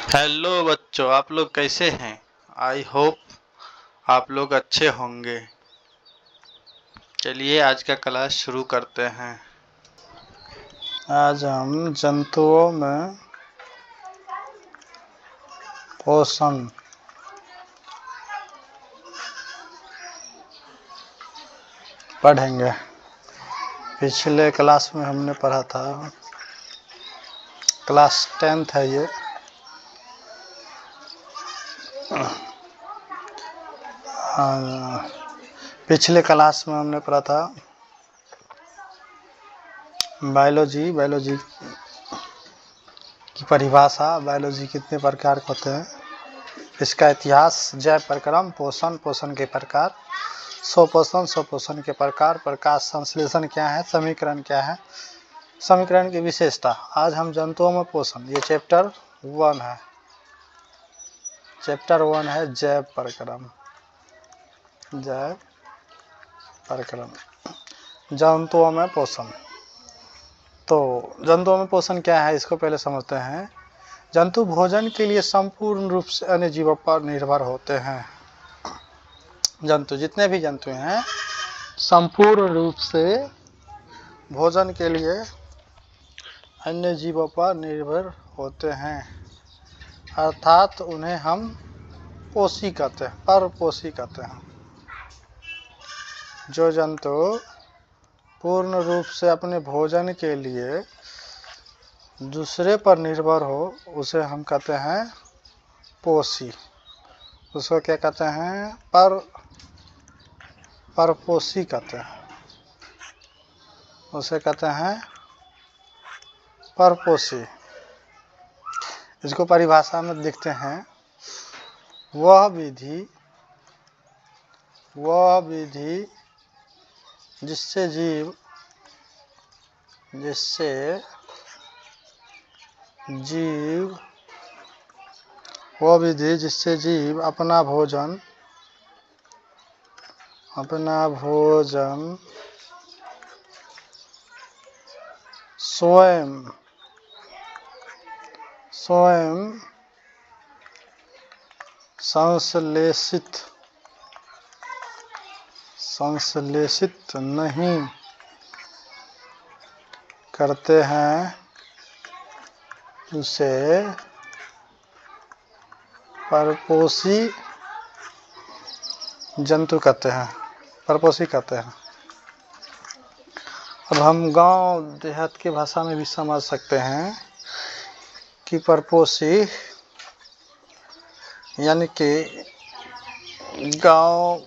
Hello बच्चों, आप लोग कैसे हैं? आई होप आप लोग अच्छे होंगे। चलिए आज का क्लास शुरू करते हैं। आज हम जंतुओं में पोषण पढ़ेंगे। पिछले क्लास में हमने पढ़ा था, क्लास 10th है ये। पिछले क्लास में हमने पढ़ा था बायोलॉजी की परिभाषा, बायोलॉजी कितने प्रकार के होते हैं, इसका इतिहास, जैव प्रक्रम, पोषण के प्रकार, स्वपोषण के प्रकार, प्रकाश संश्लेषण क्या है, समीकरण क्या है, समीकरण की विशेषता। आज हम जंतुओं में पोषण, ये चैप्टर 1 है। चैप्टर 1 है जैव प्रक्रम। जंतुओं में पोषण। तो जंतुओं में पोषण क्या है, इसको पहले समझते हैं। जंतु भोजन के लिए संपूर्ण रूप से अन्य जीवों पर निर्भर होते हैं। जंतु, जितने भी जंतु हैं, संपूर्ण रूप से भोजन के लिए अन्य जीवों पर निर्भर होते हैं, अर्थात उन्हें हम पोषी कहते हैं, परपोषी कहते हैं। जो जंतु पूर्ण रूप से अपने भोजन के लिए दूसरे पर निर्भर हो, उसे हम कहते हैं पोषी। उसको क्या कहते हैं? परपोषी कहते हैं। उसे कहते हैं परपोषी। इसको परिभाषा में देखते हैं। वह विधि जिससे जीव अपना भोजन स्वयं संश्लेषित नहीं करते हैं, उसे परपोषी जंतु कहते हैं, परपोषी कहते हैं। अब हम गांव देहात की भाषा में भी समझ सकते हैं कि परपोषी यानी कि गांव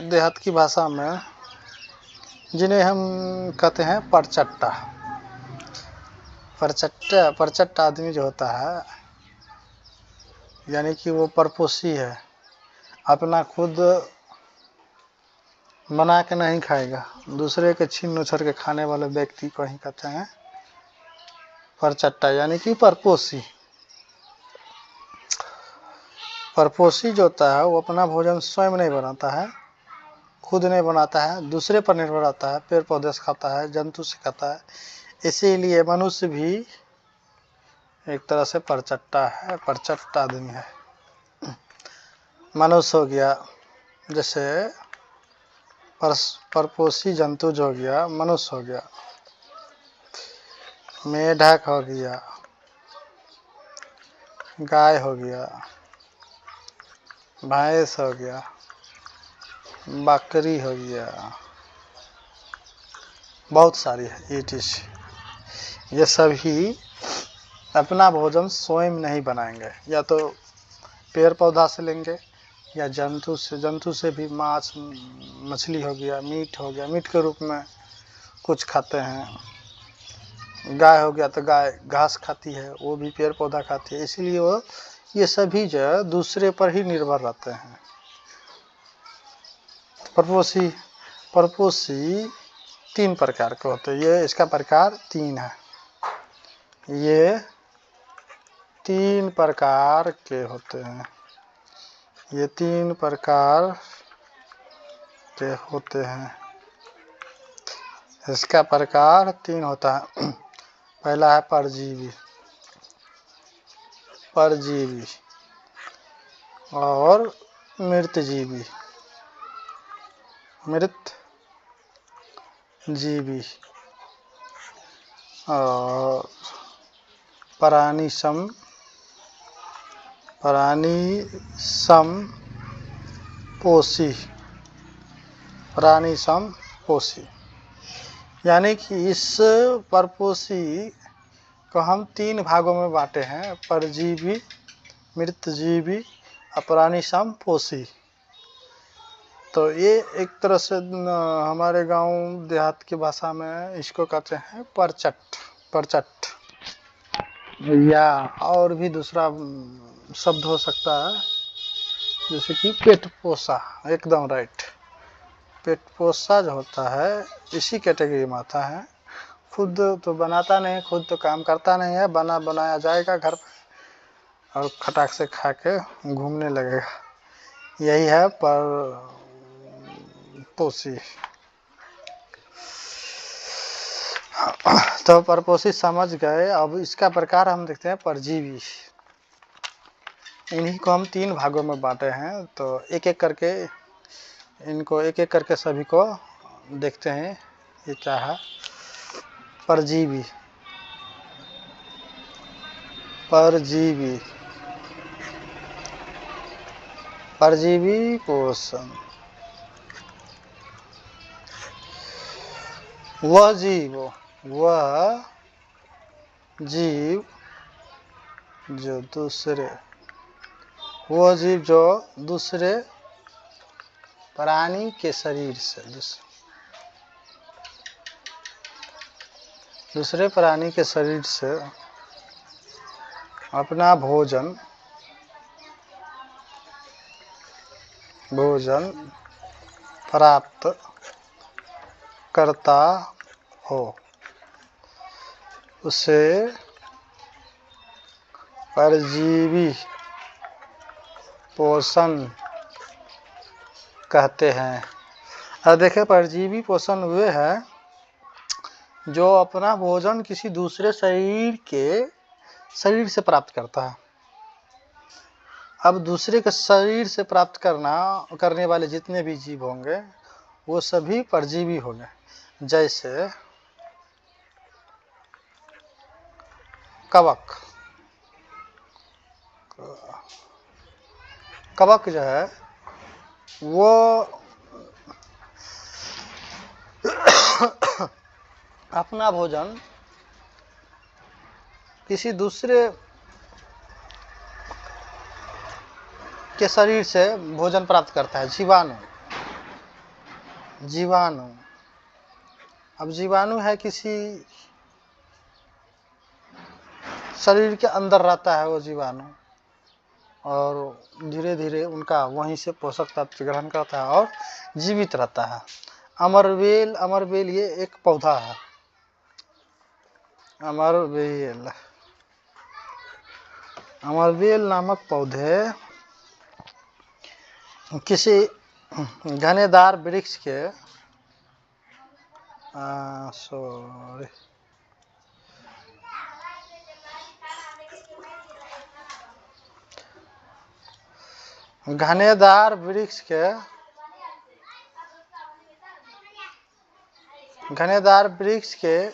देहात की भाषा में जिन्हें हम कहते हैं परचट्टा आदमी जो होता है, यानी कि वो परपोषी है, अपना खुद बना के नहीं खाएगा, दूसरे के छीन उछड़ के खाने वाले व्यक्ति को ही कहते हैं परचट्टा, यानी कि परपोषी। परपोषी जो होता है वो अपना भोजन स्वयं नहीं बनाता है, खुद नहीं बनाता है, दूसरे पर निर्भर रहता है, पेड़ पौधे से खाता है, जंतु से खाता है। इसीलिए मनुष्य भी एक तरह से परचट्टा है, परचट्टा आदमी है। मनुष्य हो गया, जैसे परपोषी जंतु जो हो गया, मनुष्य हो गया, मेढक हो गया, गाय हो गया, भैंस हो गया, बकरी हो गया, बहुत सारी है ये सभी अपना भोजन स्वयं नहीं बनाएंगे, या तो पेड़ पौधा से लेंगे या जंतु से भी मांस मछली हो गया, मीट के रूप में कुछ खाते हैं। गाय हो गया तो गाय घास खाती है, वो भी पेड़ पौधा खाती है, इसीलिए वो ये सभी जो दूसरे पर ही निर्भर रहते हैं। परपोषी 3 प्रकार के होते हैं। ये इसका प्रकार 3 है। ये 3 प्रकार के होते हैं। ये 3 प्रकार के होते हैं। इसका प्रकार 3 होता है। पहला है परजीवी। परजीवी और मृतजीवी, मृतजीवी और प्राणिसम पोषी, प्राणिसम पोषी। यानी कि इस परपोषी को हम 3 भागों में बांटे हैं, परजीवी, मृतजीवी और प्राणिसम पोषी। तो ये एक तरह से हमारे गांव देहात की भाषा में इसको कहते हैं परचट या और भी दूसरा शब्द हो सकता है, जैसे कि पेट पोसा। एकदम राइट, पेट पोसा जो होता है इसी कैटेगरी में आता है। खुद तो बनाता नहीं, खुद तो काम करता नहीं है, बनाया जाएगा घर पे और खटाक से खा के घूमने लगेगा। यही है पर पोषी। तो परपोषी समझ गए। अब इसका प्रकार हम देखते हैं परजीवी। इन्हीं को हम 3 भागों में बांटे हैं, तो एक एक करके सभी को देखते हैं। ये क्या है? परजीवी, परजीवी पोषण। वह जीव जो दूसरे प्राणी के शरीर से, दूसरे प्राणी के शरीर से अपना भोजन प्राप्त करता हो, उसे परजीवी पोषण कहते हैं। अब देखें, परजीवी पोषण वे है जो अपना भोजन किसी दूसरे शरीर से प्राप्त करता है। अब दूसरे के शरीर से प्राप्त करने वाले जितने भी जीव होंगे वो सभी परजीवी होंगे। जैसे कवक जो है वो अपना भोजन किसी दूसरे के शरीर से भोजन प्राप्त करता है। जीवाणु अब जीवाणु है, किसी शरीर के अंदर रहता है वो जीवाणु, और धीरे धीरे उनका वहीं से पोषक तत्व ग्रहण करता है और जीवित रहता है। अमरबेल ये एक पौधा है। अमरबेल नामक पौधे किसी घनेदार वृक्ष के घनेदार वृक्ष के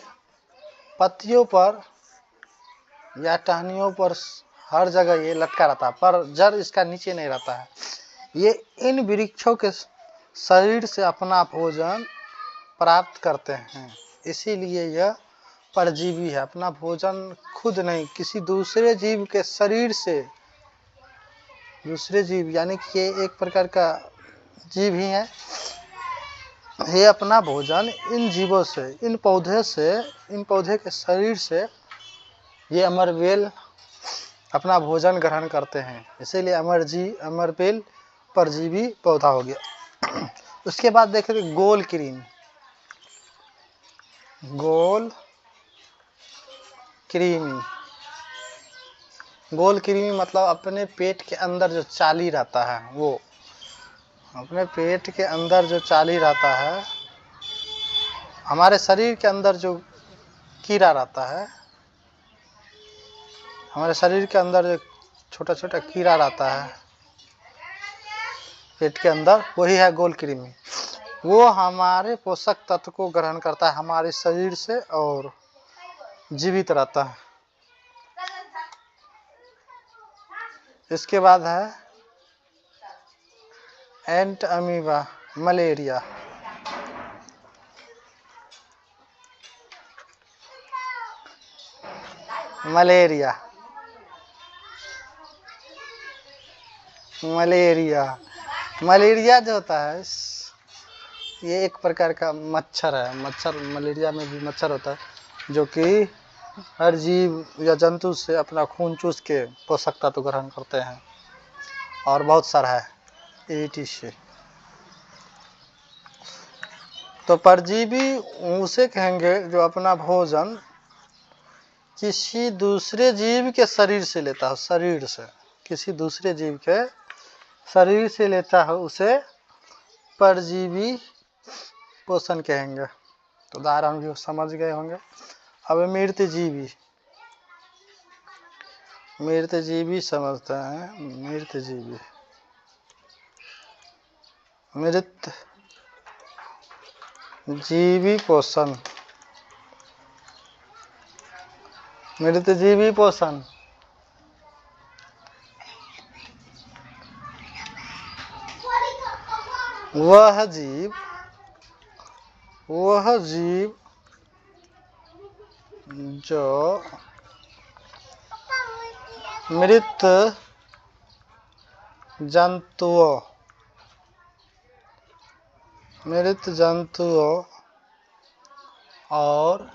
पत्तियों पर या टहनियों पर हर जगह ये लटका रहता है, पर जड़ इसका नीचे नहीं रहता है। ये इन वृक्षों के शरीर से अपना भोजन प्राप्त करते हैं, इसीलिए यह परजीवी है। अपना भोजन खुद नहीं, किसी दूसरे जीव के शरीर से, दूसरे जीव यानी कि ये एक प्रकार का जीव ही है, ये अपना भोजन इन जीवों से, इन पौधे के शरीर से ये अमरबेल अपना भोजन ग्रहण करते हैं, इसीलिए अमरबेल परजीवी पौधा हो गया। उसके बाद देखें गोल कृमि मतलब अपने पेट के अंदर जो चाली रहता है, वो अपने पेट के अंदर जो चाली रहता है, हमारे शरीर के अंदर जो कीड़ा रहता है, हमारे शरीर के अंदर जो छोटा छोटा कीड़ा रहता है पेट के अंदर, वही है गोल कृमि। वो हमारे पोषक तत्व को ग्रहण करता है हमारे शरीर से और जीवित रहता है। इसके बाद है Entamoeba, malaria. Malaria malaria malaria जो होता है ये एक प्रकार का मच्छर है। मच्छर, मलेरिया में भी मच्छर होता है जो कि हर जीव या जंतु से अपना खून चूस के पोषक तत्व ग्रहण करते हैं, और बहुत सारा है ETC। तो परजीवी उसे कहेंगे जो अपना भोजन किसी दूसरे जीव के शरीर से लेता हो, शरीर से किसी दूसरे जीव के शरीर से लेता हो, उसे परजीवी पोषण कहेंगे। तो उदाहरण भी समझ गए होंगे। अब मृत जीवी, मृत जीवी समझते हैं। मृत जीवी, मृत जीवी पोषण, मृत जीवी पोषण। वह जीव जो मृत जंतुओं और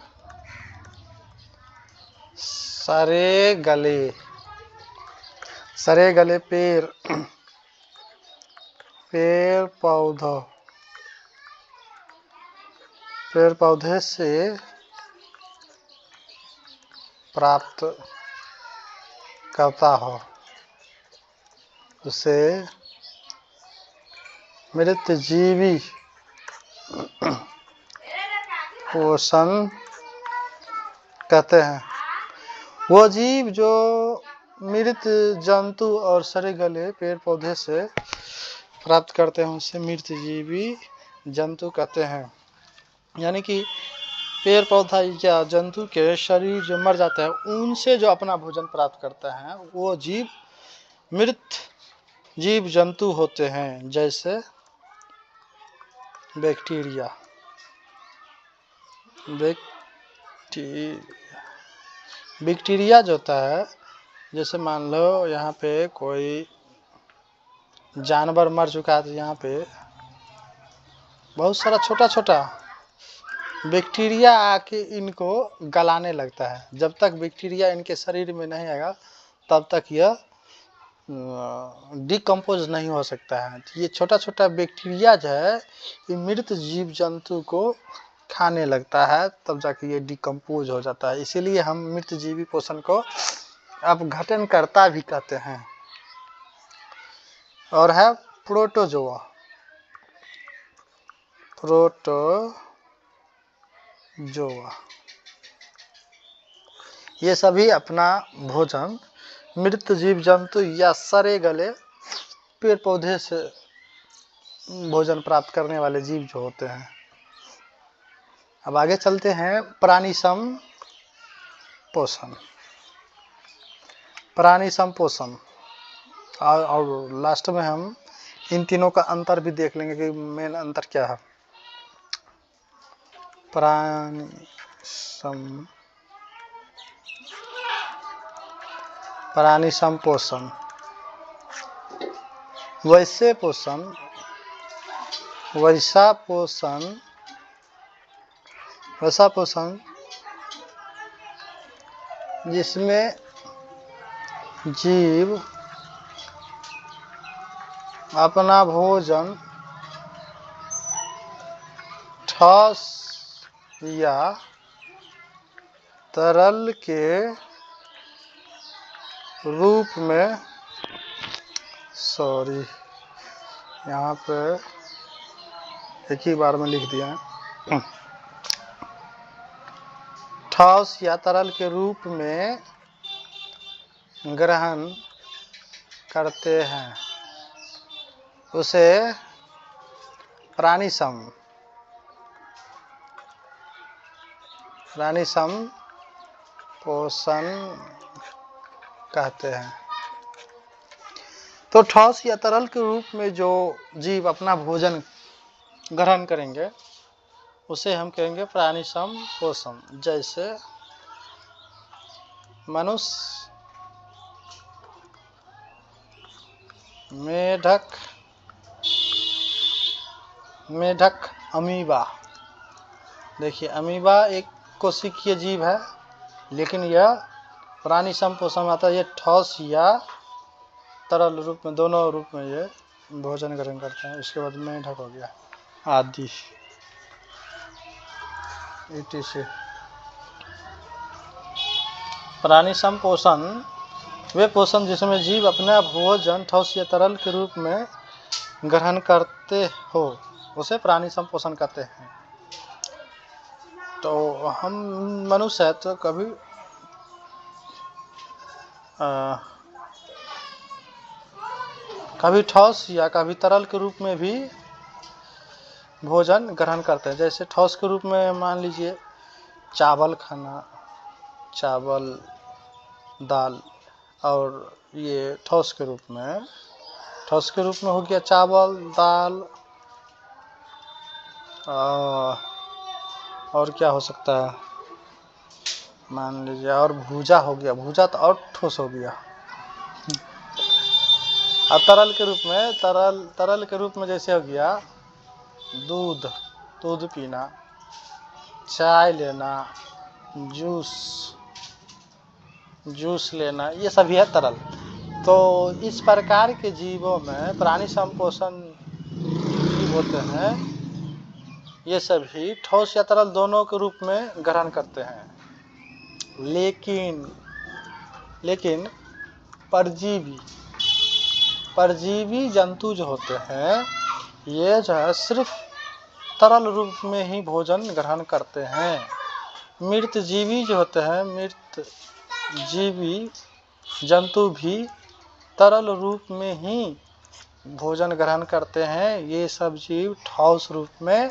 सड़े गले पेड़ पौधे से प्राप्त करता हो, उसे मृत जीवी पोषण कहते हैं। वो जीव जो मृत जंतु और सड़े गले पेड़ पौधे से प्राप्त करते हैं उसे मृत जीवी जंतु कहते हैं। यानी कि पेड़ पौधा या जंतु के शरीर जो मर जाता है उनसे जो अपना भोजन प्राप्त करता है वो जीव मृत जीव जंतु होते हैं। जैसे बैक्टीरिया जो होता है, जैसे मान लो यहाँ पे कोई जानवर मर चुका है तो यहाँ पे बहुत सारा छोटा छोटा बैक्टीरिया आके इनको गलाने लगता है। जब तक बैक्टीरिया इनके शरीर में नहीं आएगा तब तक यह डिकम्पोज नहीं हो सकता है। तो ये छोटा छोटा बैक्टीरिया जो है ये मृत जीव जंतु को खाने लगता है, तब जाके ये डिकम्पोज हो जाता है। इसीलिए हम मृत जीवी पोषण को अपघटनकर्ता भी कहते हैं। और है प्रोटोजोआ, ये सभी अपना भोजन मृत जीव जंतु या सड़े गले पेड़ पौधे से भोजन प्राप्त करने वाले जीव जो होते हैं। अब आगे चलते हैं प्राणी सम पोषण, और लास्ट में हम इन तीनों का अंतर भी देख लेंगे कि मेन अंतर क्या है। प्राणी सम पोषण, वैसा पोषण जिसमें जीव अपना भोजन ठोस या तरल के रूप में, यहाँ पे एक ही बार में लिख दिया है, ठोस या तरल के रूप में ग्रहण करते हैं उसे प्राणी संपोषण कहते हैं। तो ठोस या तरल के रूप में जो जीव अपना भोजन ग्रहण करेंगे उसे हम कहेंगे प्राणी संपोषण। जैसे मनुष्य, मेढक, अमीबा। देखिए अमीबा एक कोशिकीय जीव है, लेकिन यह प्राणी संपोषण में आता है। ये ठोस या तरल रूप में, दोनों रूप में ये भोजन ग्रहण करते हैं। इसके बाद मेढक हो गया आदि etc। प्राणी संपोषण वे पोषण जिसमें जीव अपना भोजन ठोस या तरल के रूप में ग्रहण करते हो उसे प्राणी संपोषण कहते हैं। तो हम मनुष्य है तो कभी ठोस या कभी तरल के रूप में भी भोजन ग्रहण करते हैं। जैसे ठोस के रूप में मान लीजिए चावल खाना, चावल दाल, और ये ठोस के रूप में हो गया चावल दाल, और क्या हो सकता है मान लीजिए, और भूजा हो गया। भूजा तो और ठोस हो गया। और तरल के रूप में जैसे हो गया दूध पीना, चाय लेना, जूस लेना, ये सभी है तरल। तो इस प्रकार के जीवों में प्राणी संपोषण जीव होते हैं, ये सभी ठोस या तरल दोनों के रूप में ग्रहण करते हैं। लेकिन परजीवी जंतु जो होते हैं, ये जो है सिर्फ तरल रूप में ही भोजन ग्रहण करते हैं। मृत जीवी जो होते हैं, मृत जीवी जंतु भी तरल रूप में ही भोजन ग्रहण करते हैं। ये सब जीव ठोस रूप में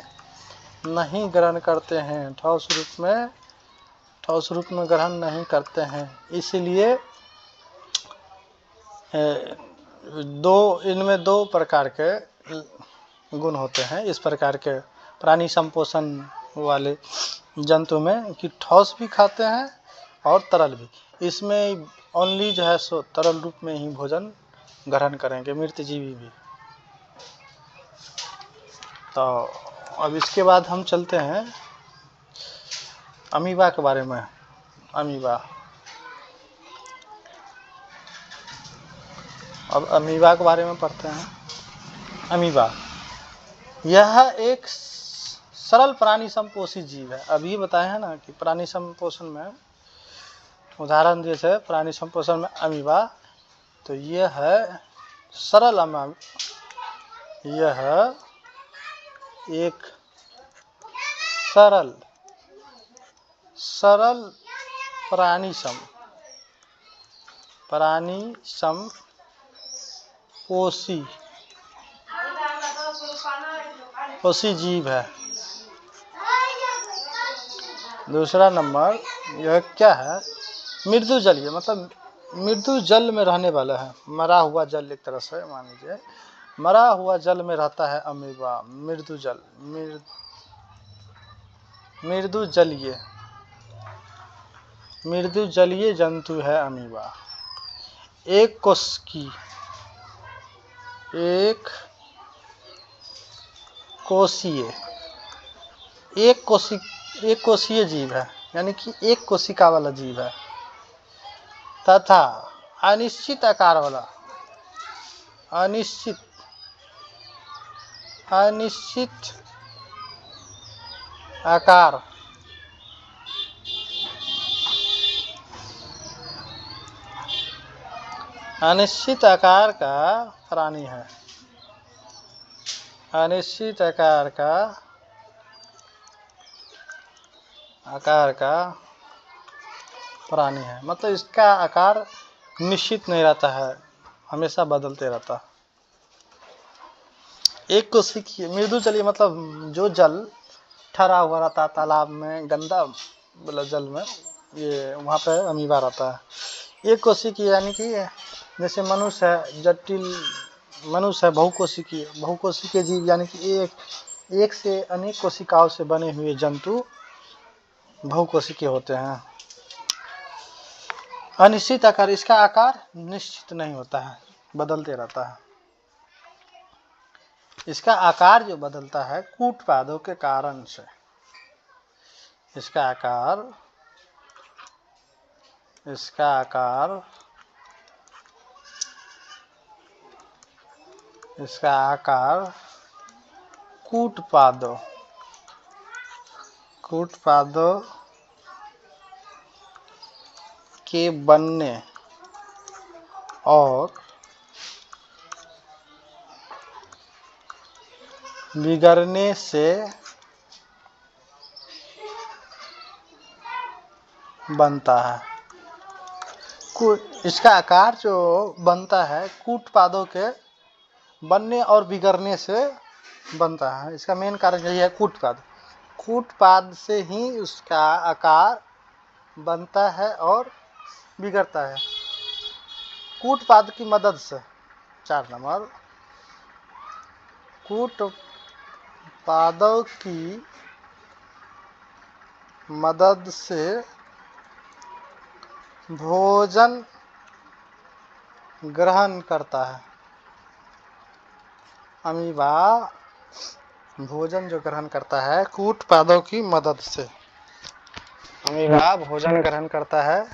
नहीं ग्रहण करते हैं, ठोस रूप में ग्रहण नहीं करते हैं। इसलिए इनमें दो प्रकार के गुण होते हैं इस प्रकार के प्राणी संपोषण वाले जंतु में, कि ठोस भी खाते हैं और तरल भी। इसमें ओनली जो है सो तरल रूप में ही भोजन ग्रहण करेंगे मृत जीवी भी। तो अब इसके बाद हम चलते हैं अमीबा के बारे में। अब अमीबा के बारे में पढ़ते हैं। अमीबा यह एक सरल प्राणी संपोषी जीव है। अभी बताया है ना कि प्राणी संपोषण में उदाहरण जैसे प्राणी संपोषण में अमीबा, तो यह है सरल यह एक सरल प्राणी संपोषी जीव है। दूसरा नंबर यह क्या है, मृदु जलीय, मतलब मृदु जल में रहने वाला है। मरा हुआ जल, एक तरह से मान लीजिए मरा हुआ जल में रहता है अमीबा। मृदु जलीय जंतु है अमीबा। एक कोशीय जीव है, यानी कि एक कोशिका वाला जीव है, तथा अनिश्चित आकार वाला अनिश्चित आकार अनिश्चित आकार का प्राणी है। अनिश्चित आकार का प्राणी है, मतलब इसका आकार निश्चित नहीं रहता है, हमेशा बदलते रहता है। एक कोशिकीय मृदु जलीय मतलब जो जल ठहरा हुआ रहता है तालाब में, गंदा मतलब जल में, ये वहाँ पे अमीबा रहता है। एक कोशिकीय यानी कि जैसे मनुष्य है, जटिल मनुष्य है बहुकोशिकीय। बहुकोशिकीय जीव यानी कि एक से अनेक कोशिकाओं से बने हुए जंतु बहुकोशिकीय होते हैं। अनिश्चित आकार, इसका आकार निश्चित नहीं होता है, बदलते रहता है। इसका आकार जो बदलता है कूटपादों के कारण से, इसका आकार कूटपादों के बनने और बिगड़ने से बनता है। इसका आकार जो बनता है कूटपादों के बनने और बिगड़ने से बनता है। इसका मेन कारण यही है कूटपाद से ही उसका आकार बनता है और बिगड़ता है। कूटपाद की मदद से, 4 नंबर, कूटपादों की मदद से भोजन ग्रहण करता है। अमीबा भोजन जो ग्रहण करता है कूटपादों की मदद से, अमीबा भोजन ग्रहण करता है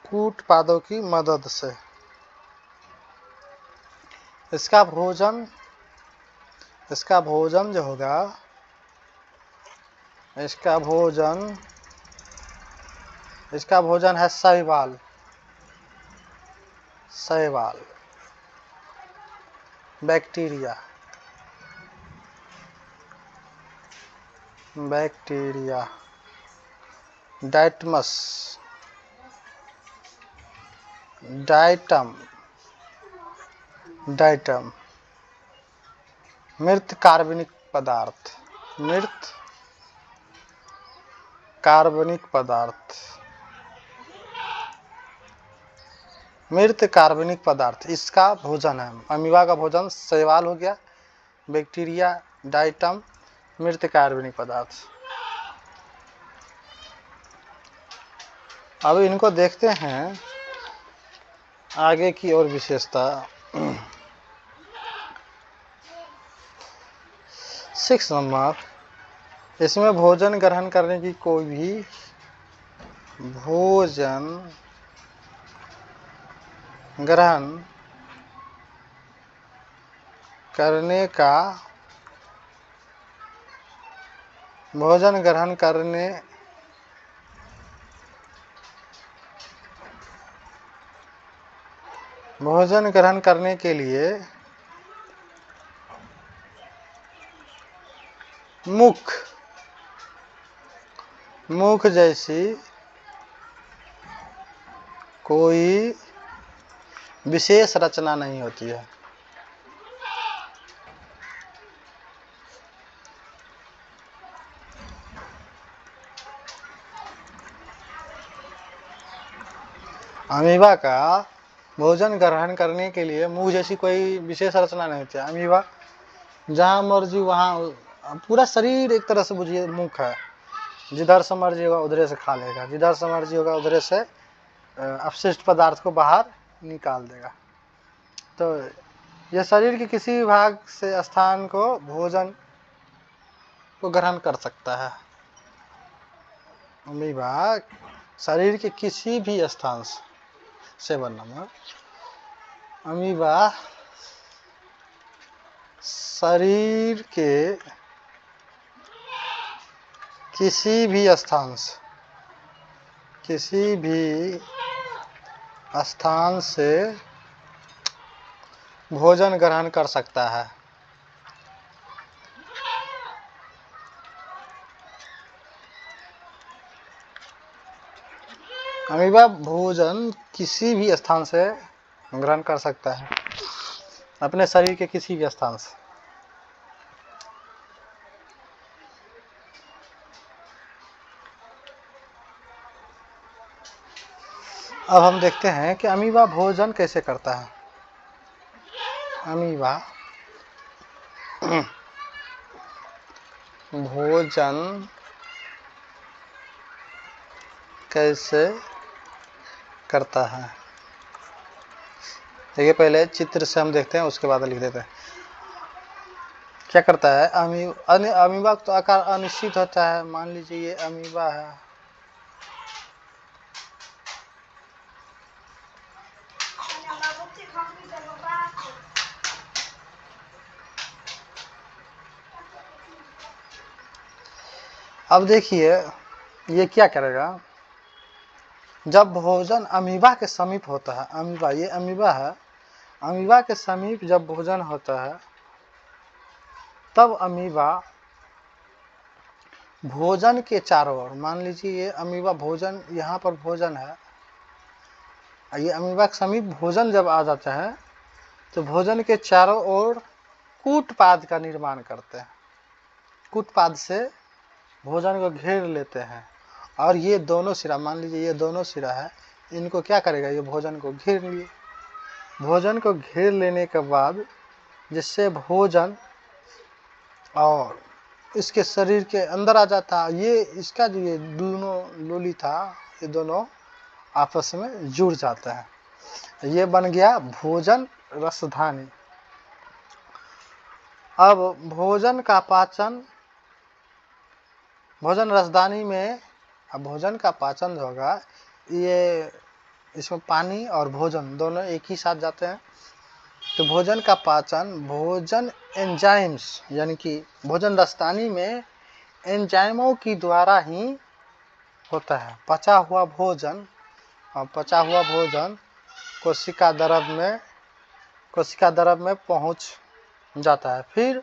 कूटपादों की मदद से। इसका भोजन जो होगा, इसका भोजन है शैवाल, बैक्टीरिया, डाइटम, मृत कार्बनिक पदार्थ, इसका भोजन है। अमीबा का भोजन शैवाल हो गया, बैक्टीरिया, डाइटम, मृत कार्बनिक पदार्थ। अब इनको देखते हैं आगे की और विशेषता। 6 नंबर, इसमें भोजन ग्रहण करने की कोई भी भोजन ग्रहण करने के लिए मुख जैसी कोई विशेष रचना नहीं होती है। अमीबा का भोजन ग्रहण करने के लिए मुख जैसी कोई विशेष रचना नहीं होती है। अमीबा जहाँ मर्जी वहाँ, पूरा शरीर एक तरह से बुझिए मुख है, जिधर से मर्जी होगा उधरे से खा लेगा, जिधर से मर्जी होगा उधरे से अपशिष्ट पदार्थ को बाहर निकाल देगा। तो यह शरीर के किसी भी भाग से स्थान को भोजन को ग्रहण कर सकता है। अमीबा शरीर के किसी भी स्थान से, 7 नंबर, अमीबा शरीर के किसी भी स्थान से भोजन ग्रहण कर सकता है। अमीबा भोजन किसी भी स्थान से ग्रहण कर सकता है अपने शरीर के किसी भी स्थान से। अब हम देखते हैं कि अमीबा भोजन कैसे करता है। अमीबा भोजन कैसे करता है, देखिए पहले चित्र से हम देखते हैं, उसके बाद लिख देते हैं। क्या करता है अमीबा तो आकार अनिश्चित होता है। मान लीजिए ये अमीबा है, अब देखिए ये क्या करेगा, जब भोजन अमीबा के समीप होता है, अमीबा ये अमीबा है, अमीबा के समीप जब भोजन होता है तब अमीबा भोजन के चारों ओर, मान लीजिए ये अमीबा भोजन, यहाँ पर भोजन है, ये अमीबा के समीप भोजन जब आ जाता है तो भोजन के चारों ओर कूटपाद का निर्माण करते हैं। कूटपाद से भोजन को घेर लेते हैं और ये दोनों सिरा, मान लीजिए ये दोनों सिरा है, इनको क्या करेगा, ये भोजन को घेर लिए। भोजन को घेर लेने के बाद जिससे भोजन और इसके शरीर के अंदर आ जाता, ये इसका जो ये दोनों लोली था, ये दोनों आपस में जुड़ जाते हैं। ये बन गया भोजन रसधानी। अब भोजन का पाचन, भोजन रसदानी में अब भोजन का पाचन जो होगा, ये इसमें पानी और भोजन दोनों एक ही साथ जाते हैं। तो भोजन का पाचन भोजन एंजाइम्स, यानी कि भोजन रसदानी में एंजाइमों की द्वारा ही होता है। पचा हुआ भोजन और पचा हुआ भोजन कोशिका द्रव में पहुंच जाता है, फिर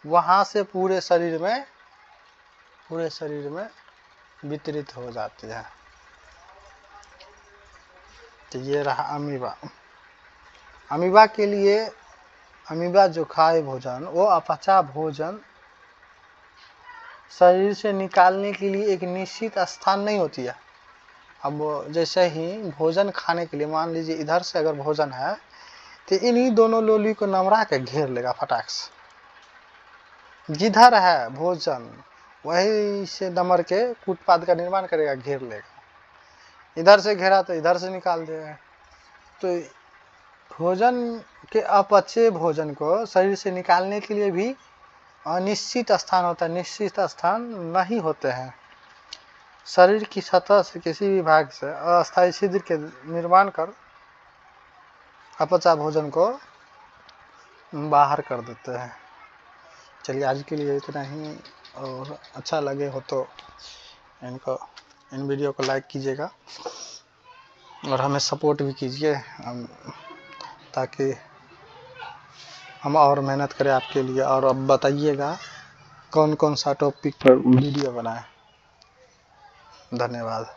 वहां से पूरे शरीर में वितरित हो जाती है। तो ये रहा अमीबा। अमीबा के लिए, अमीबा जो खाए भोजन, वो अपचा भोजन शरीर से निकालने के लिए एक निश्चित स्थान नहीं होती है। अब जैसे ही भोजन खाने के लिए, मान लीजिए इधर से अगर भोजन है तो इन्हीं दोनों लोली को नमरा के घेर लेगा फटाक से। जिधर है भोजन वही से नमर के कूटपाद का निर्माण करेगा, घेर लेगा। इधर से घेरा तो इधर से निकाल देगा। तो भोजन के अपचे भोजन को शरीर से निकालने के लिए भी अनिश्चित स्थान होता है, निश्चित स्थान नहीं होते हैं। शरीर की सतह से किसी भी भाग से अस्थायी छिद्र के निर्माण कर अपचा भोजन को बाहर कर देते हैं। चलिए आज के लिए इतना ही, और अच्छा लगे हो तो इन वीडियो को लाइक कीजिएगा और हमें सपोर्ट भी कीजिए, ताकि हम और मेहनत करें आपके लिए। और अब बताइएगा कौन कौन सा टॉपिक पर वीडियो बनाएं। धन्यवाद।